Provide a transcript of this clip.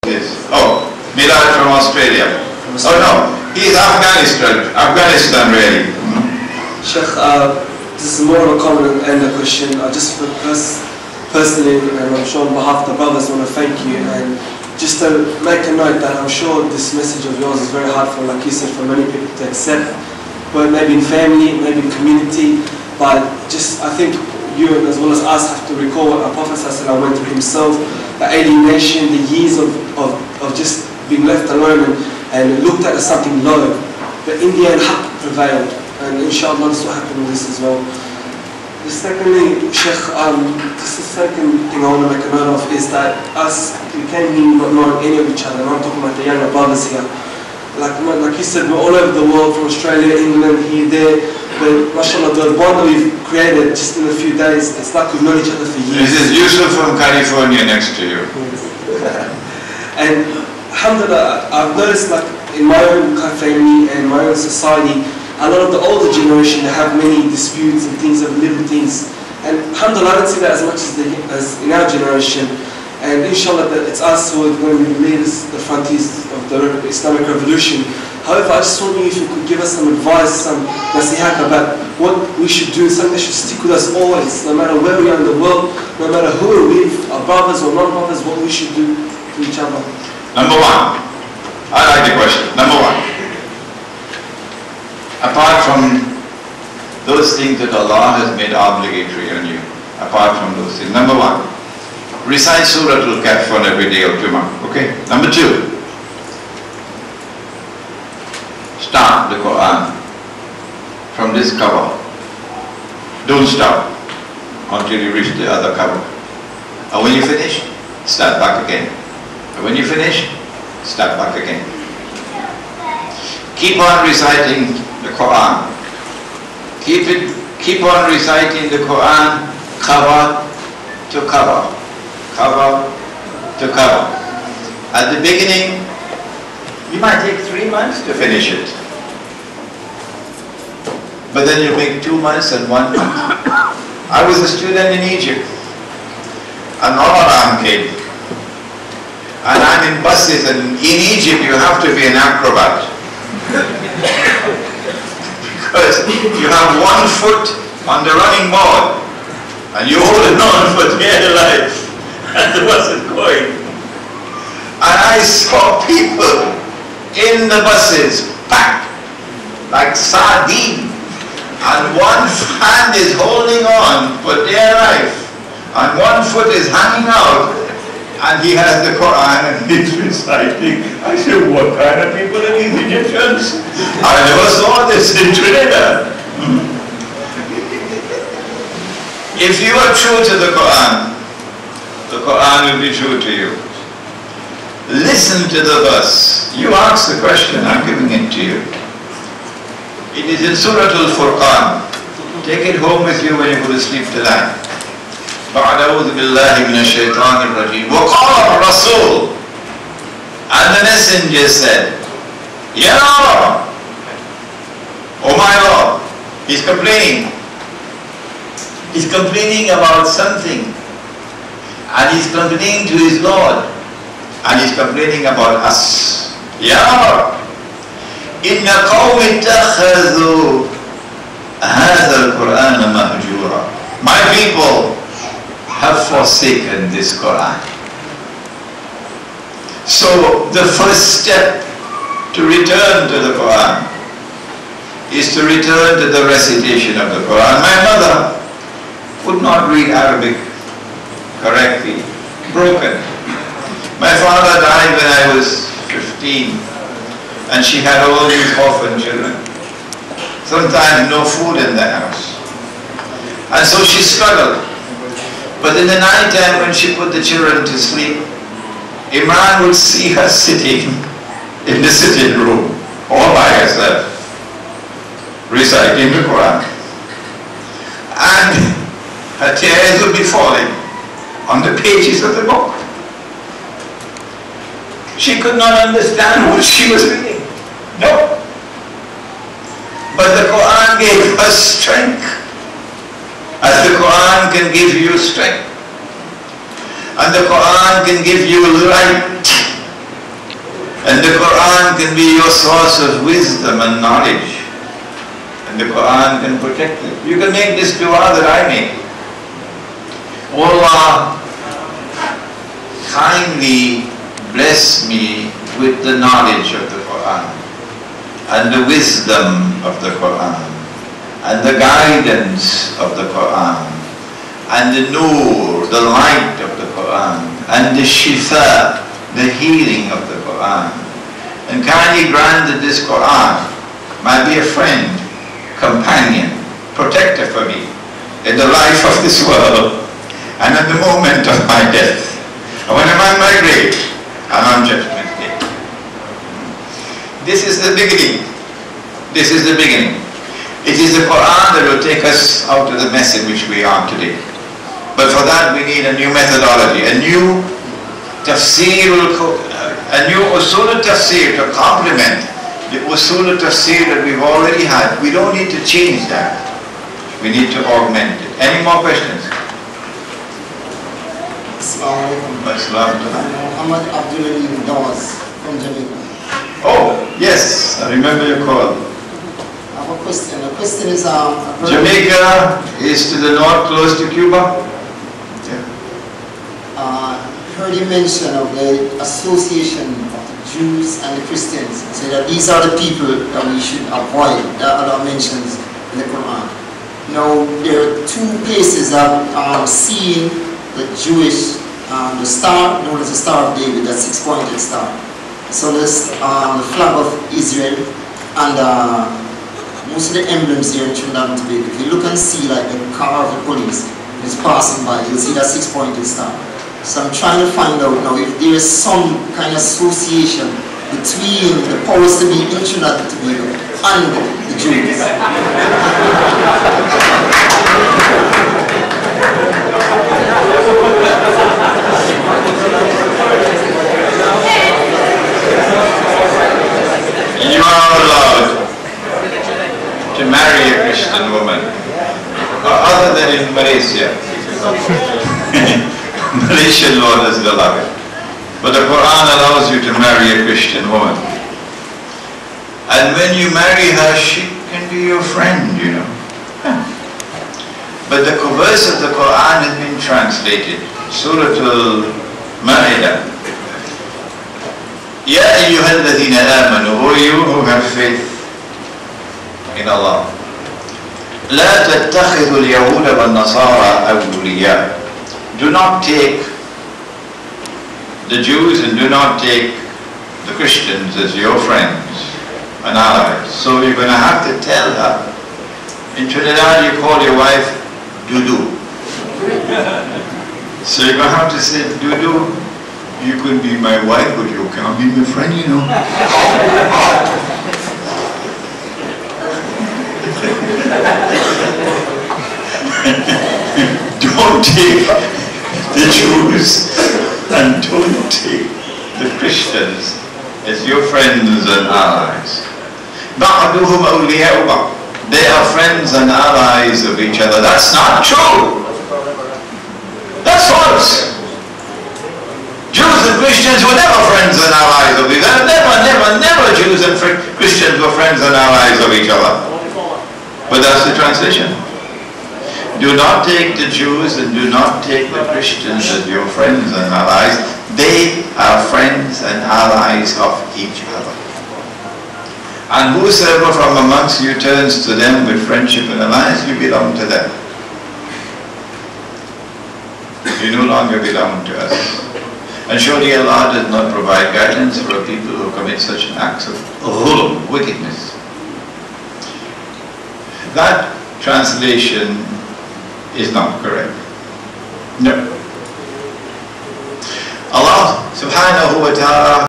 Yes. Oh, Milad from Australia. Oh no, he's Afghanistan really. Sheikh, this is more of a comment and a question. I just personally, and I'm sure on behalf of the brothers, want to thank you, and just to make a note that I'm sure this message of yours is very hard for, like you said, for many people to accept, but maybe in family, maybe in community, but just I think you as well as us have to recall what our Prophet ﷺ went through himself, the alienation, the years of just being left alone and looked at as something low. But in the end, haqq prevailed, and inshallah this will happen with this as well. Secondly, Sheikh, just the second thing I want to make a note of is that we came here not knowing any of each other, and I'm talking about the younger brothers here. Like you said, we're all over the world, from Australia, England, here, there, but mashallah, the bond that we've created just in a few days, it's like we've known each other for years. This is Yusuf from California next to you. And alhamdulillah, I've noticed like in my own family and my own society, a lot of the older generation, they have many disputes and things of little things. And alhamdulillah, I don't see that as much as in our generation. And inshallah, it's us who are going to be the leaders, the frontiers of the Islamic revolution. However, I just wonder if you could give us some advice, some nasihat about what we should do, something that should stick with us always, no matter where we are in the world, no matter who we're with, our brothers or non-brothers, what we should do to each other. Number one, I like the question. Number one, apart from those things that Allah has made obligatory on you, apart from those things, number one, recite Surah Al-Kahf on every day of Jummah, okay? Number two, start the Quran from this cover. Don't stop until you reach the other cover. And when you finish, start back again. And when you finish, start back again. Keep on reciting the Quran. Keep on reciting the Quran cover to cover. Cover to cover. At the beginning, you might take 3 months to finish it. But then you make 2 months and 1 month. I was a student in Egypt, and Ramadan came. And I'm in buses, and in Egypt you have to be an acrobat. Because you have 1 foot on the running board, and you hold it on for dear life. And the bus is going. And I saw people in the buses packed like sardines, and 1 hand is holding on for dear life, and 1 foot is hanging out, and he has the Quran and he's reciting. I said, what kind of people are these Egyptians? I never saw this in Trinidad. If you are true to the Quran will be true to you. Listen to the verse. You ask the question, I'm giving it to you. It is in Surah Al-Furqan. Take it home with you when you go to sleep tonight. أعوذ بالله من الشيطان الرجيم. وقال الرسول, and the messenger said, Ya Lord, oh my Lord. He's complaining. He's complaining about something. And he's complaining to his Lord. And he's complaining about us. Ya Lord, إن قوم اتخذوا هذا القرآن مهجورا. My people have forsaken this Quran. So the first step to return to the Quran is to return to the recitation of the Quran. My mother could not read Arabic correctly, broken. My father died when I was 15, and she had all these orphan children. Sometimes no food in the house. And so she struggled. But in the night time when she put the children to sleep, Imran would see her sitting in the sitting room, all by herself, reciting the Quran. And her tears would be falling on the pages of the book. She could not understand what she was reading. No. But the Quran gave her strength, as the Quran can give you strength. And the Quran can give you light Quran can be your source of wisdom and knowledge. And the Quran can protect it. You can make this dua that I make. Oh Allah, kindly bless me with the knowledge of the Quran and the wisdom of the Quran and the guidance of the Quran and the nur, the light of the Quran and the shifa, the healing of the Quran. And kindly grant that this Quran might be a friend, companion, protector for me in the life of this world and at the moment of my death, and when I'm on my grave and on Judgment Day. This is the beginning. This is the beginning. It is the Quran that will take us out of the mess in which we are today. But for that we need a new methodology, a new tafsir, a new usul al-tafsir to complement the usul al-tafsir that we've already had. We don't need to change that. We need to augment it. Any more questions? Muhammad Abdul Dawes from Jamaica. Oh, yes, I remember your call. I have a question. The question is Jamaica is to the north, close to Cuba? heard you mention of the association of the Jews and the Christians. Say that these are the people that we should avoid. There are other mentions in the Quran. Now, there are two places that seeing the Jewish, the star, known as the Star of David, that six-pointed star. So there's the flag of Israel and most of the emblems here in Trinidad and Tobago. If you look and see like the car of the police is passing by, you'll see that six-pointed star. So I'm trying to find out now if there is some kind of association between the powers to be in Trinidad and Tobago and the Jews. You are allowed to marry a Christian woman, other than in Malaysia. Malaysian law doesn't allow it. But the Quran allows you to marry a Christian woman. And when you marry her, she can be your friend, you know. But the verse of the Quran has been translated. Surah Al-Ma'idah. Ya ayyuhalladhina amanu, O you who have faith in Allah. La tattakhidhu al-yahuda wal-nasara awliya. Do not take the Jews and do not take the Christians as your friends and allies. So you're going to have to tell her. In Trinidad you call your wife Dudu. So you're going to have to say, Dudu, you could be my wife, but you can't be my friend, you know. Don't take the Jews and don't take the Christians as your friends and allies. بَعْضُهُمْ أَوْلِيَاءُ بَعْضٍ. They are friends and allies of each other. That's not true. That's false. Jews and Christians were never friends and allies of each other. Never Jews and Christians were friends and allies of each other. But that's the translation. Do not take the Jews and do not take the Christians as your friends and allies. They are friends and allies of each other. And whosoever from amongst you turns to them with friendship and alliance, you belong to them. You no longer belong to us. And surely Allah does not provide guidance for people who commit such acts of wickedness. That translation is not correct. No. Allah subhanahu wa ta'ala